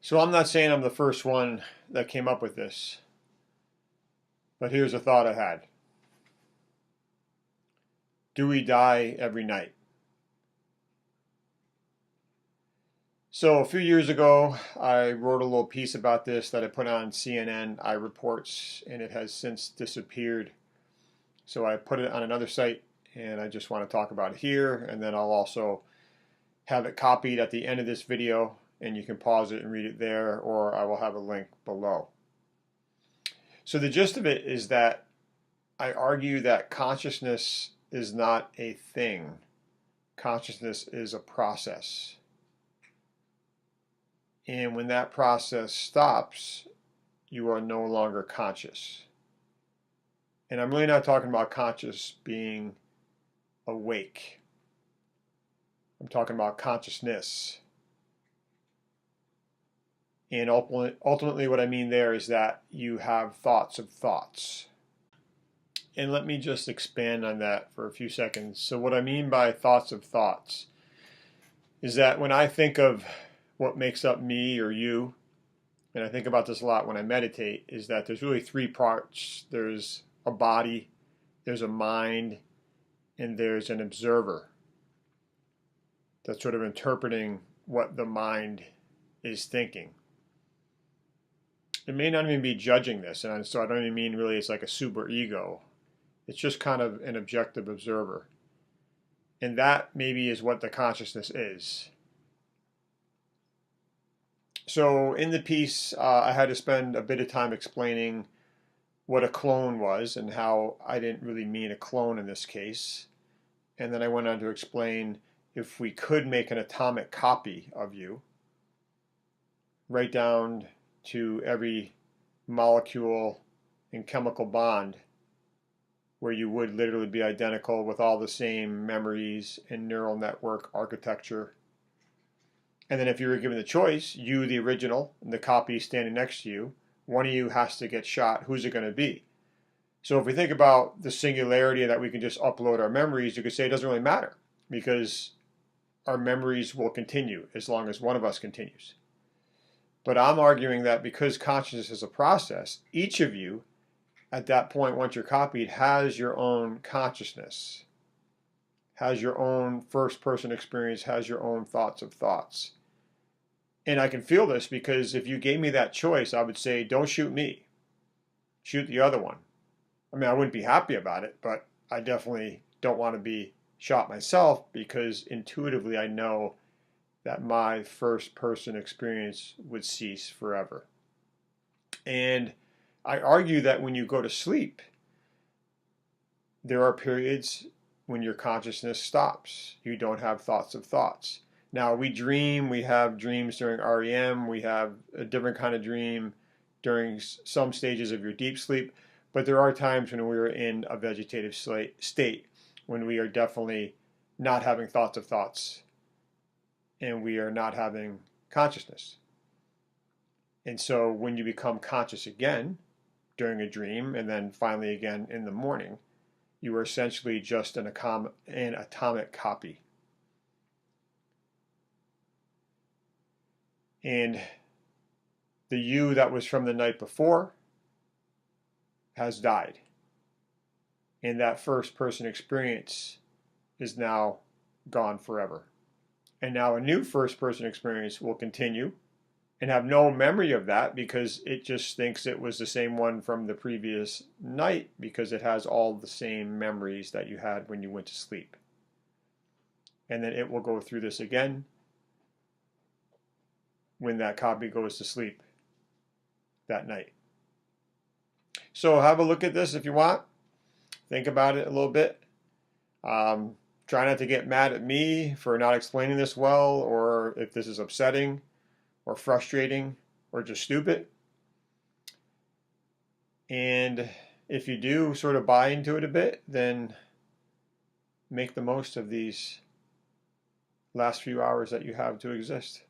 So I'm not saying I'm the first one that came up with this, but here's a thought I had. Do we die every night? So a few years ago, I wrote a little piece about this that I put on CNN iReports, and it has since disappeared. So I put it on another site, and I just want to talk about it here, and then I'll also have it copied at the end of this video, and you can pause it and read it there, or I will have a link below. So the gist of it is that I argue that consciousness is not a thing. Consciousness is a process. And when that process stops, you are no longer conscious. And I'm really not talking about conscious being awake. I'm talking about consciousness. And ultimately what I mean there is that you have thoughts of thoughts. And let me just expand on that for a few seconds. So what I mean by thoughts of thoughts is that when I think of what makes up me or you, and I think about this a lot when I meditate, is that there's really three parts. There's a body, there's a mind, and there's an observer that's sort of interpreting what the mind is thinking. It may not even be judging this, and so I don't even mean really it's like a super ego. It's just kind of an objective observer. And that maybe is what the consciousness is. So in the piece, I had to spend a bit of time explaining what a clone was and how I didn't really mean a clone in this case. And then I went on to explain if we could make an atomic copy of you, right down to every molecule and chemical bond, where you would literally be identical with all the same memories and neural network architecture. And then if you were given the choice, you, the original, and the copy standing next to you, one of you has to get shot. Who's it going to be? So if we think about the singularity that we can just upload our memories, you could say it doesn't really matter because our memories will continue as long as one of us continues. But I'm arguing that because consciousness is a process, each of you at that point, once you're copied, has your own consciousness, has your own first-person experience, has your own thoughts of thoughts. And I can feel this because if you gave me that choice, I would say, don't shoot me, shoot the other one. I mean, I wouldn't be happy about it, but I definitely don't want to be shot myself because intuitively I know that my first-person experience would cease forever. And I argue that when you go to sleep, there are periods when your consciousness stops. You don't have thoughts of thoughts. Now, we dream, we have dreams during REM, we have a different kind of dream during some stages of your deep sleep, but there are times when we're in a vegetative state, when we are definitely not having thoughts of thoughts, and we are not having consciousness. And so when you become conscious again during a dream, and then finally again in the morning, you are essentially just an atomic copy. And the you that was from the night before has died. And that first person experience is now gone forever. And now a new first person experience will continue and have no memory of that because it just thinks it was the same one from the previous night because it has all the same memories that you had when you went to sleep. And then it will go through this again when that copy goes to sleep that night. So have a look at this if you want. Think about it a little bit. Try not to get mad at me for not explaining this well, or if this is upsetting or frustrating or just stupid. And if you do sort of buy into it a bit, then make the most of these last few hours that you have to exist.